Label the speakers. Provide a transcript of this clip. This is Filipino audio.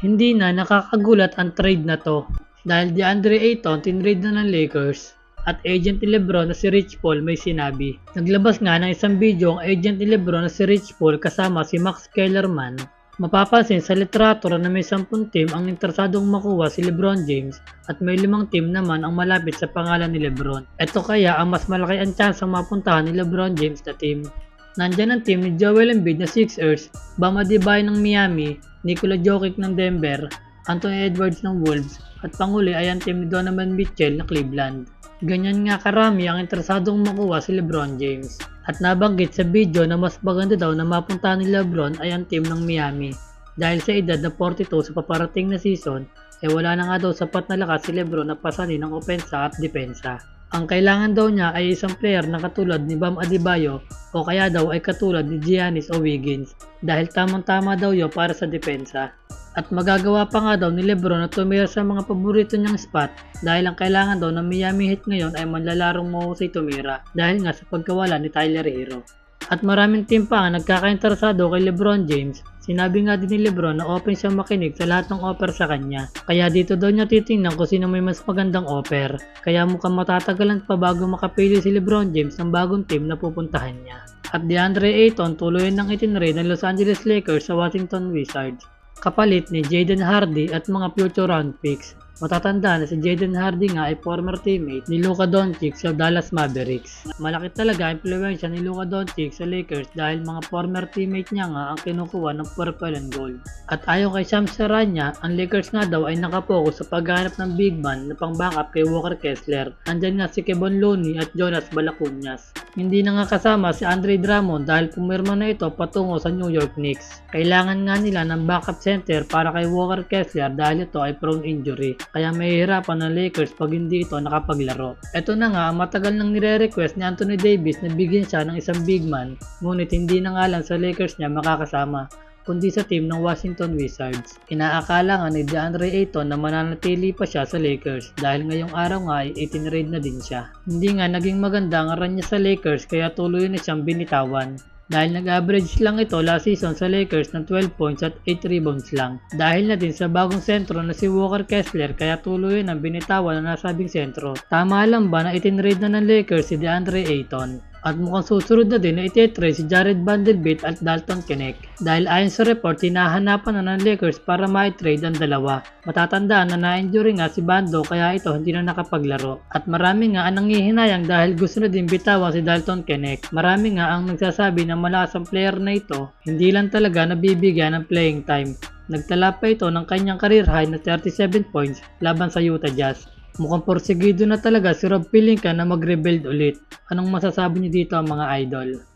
Speaker 1: Hindi na nakakagulat ang trade na to dahil DeAndre Ayton tinrade na ng Lakers at agent ni Lebron na si Rich Paul may sinabi. Naglabas nga ng isang video ang agent ni Lebron na si Rich Paul kasama si Max Kellerman. Mapapansin sa litrato na may 10 team ang interesadong makuha si LeBron James at may 5 team naman ang malapit sa pangalan ni Lebron. Ito kaya ang mas malaki ang chance ang mapuntahan ni LeBron James na team. Nandyan ang team ni Joel Embiid na Sixers, Bam Adebayo ng Miami, Nikola Jokic ng Denver, Anthony Edwards ng Wolves, at panguli ay ang team ni Donovan Mitchell na Cleveland. Ganyan nga karami ang interesadong makuha si LeBron James. At nabanggit sa video na mas maganda daw na mapuntahan ni LeBron ay ang team ng Miami. Dahil sa edad na 42 sa paparating na season, wala na nga daw sapat na lakas si LeBron na pasanin ng opensa at depensa. Ang kailangan daw niya ay isang player na katulad ni Bam Adebayo o kaya daw ay katulad ni Giannis o Wiggins dahil tamang-tama daw yun para sa depensa. At magagawa pa nga daw ni Lebron na tumira sa mga paborito niyang spot dahil ang kailangan daw ng Miami Heat ngayon ay manlalarong mahusay tumira dahil nga sa pagkawala ni Tyler Hero. At maraming team pa ang nagkakainteresado kay LeBron James. Sinabi nga din ni Lebron na open siyang makinig sa lahat ng offer sa kanya. Kaya dito daw niya titingnan kung sino may mas magandang offer. Kaya mukhang matatagalan pa bago makapili si LeBron James ng bagong team na pupuntahan niya. At DeAndre Ayton tuloy nang itinrade ng Los Angeles Lakers sa Washington Wizards kapalit ni Jaden Hardy at mga future round picks. Matatandaan na si Jaden Hardy nga ay former teammate ni Luka Doncic sa Dallas Mavericks. Malaki talaga ang impluwensya ni Luka Doncic sa Lakers dahil mga former teammate niya nga ang kinukuha ng purple and gold. At ayon kay Shams Charania, ang Lakers nga daw ay nakapokus sa paghahanap ng big man na pang-backup kay Walker Kessler. Andyan nga si Kevon Looney at Jonas Valanciunas. Hindi na nga kasama si Andre Drummond dahil pumirma na ito patungo sa New York Knicks. Kailangan nga nila ng backup center para kay Walker Kessler dahil ito ay prone injury. Kaya mahihirapan ng Lakers pag hindi ito nakapaglaro. Ito na nga ang matagal nang nire-request ni Anthony Davis na bigyan siya ng isang big man, ngunit hindi na nga lang sa Lakers niya makakasama, kundi sa team ng Washington Wizards. Inaakala nga ni DeAndre Ayton na mananatili pa siya sa Lakers dahil ngayong araw nga ay itinrade na din siya. Hindi nga naging maganda ang run niya sa Lakers kaya tuloy na siyang binitawan. Dahil nag-average lang ito last season sa Lakers ng 12 points at 8 rebounds lang. Dahil na din sa bagong sentro na si Walker Kessler kaya tuloy ang binitawan ng nasabing sentro. Tama lang ba na itinrade na ng Lakers si DeAndre Ayton? At mukhang susunod na din na ititrade si Jared Vanderbilt at Dalton Knecht. Dahil ayon sa report, hinahanapan na ng Lakers para ma-trade ang dalawa. Matatandaan na na-injury nga si Bando kaya ito hindi na nakapaglaro. At marami nga ang nangihinayang dahil gusto na din bitawan si Dalton Knecht. Marami nga ang nagsasabi na malakas ang player na ito, hindi lang talaga nabibigyan ng playing time. Nagtala pa ito ng kanyang career high na 37 points laban sa Utah Jazz. Mukhang porsigido na talaga si Rob Pelinka na mag-rebuild ulit. Anong masasabi niyo dito mga idol?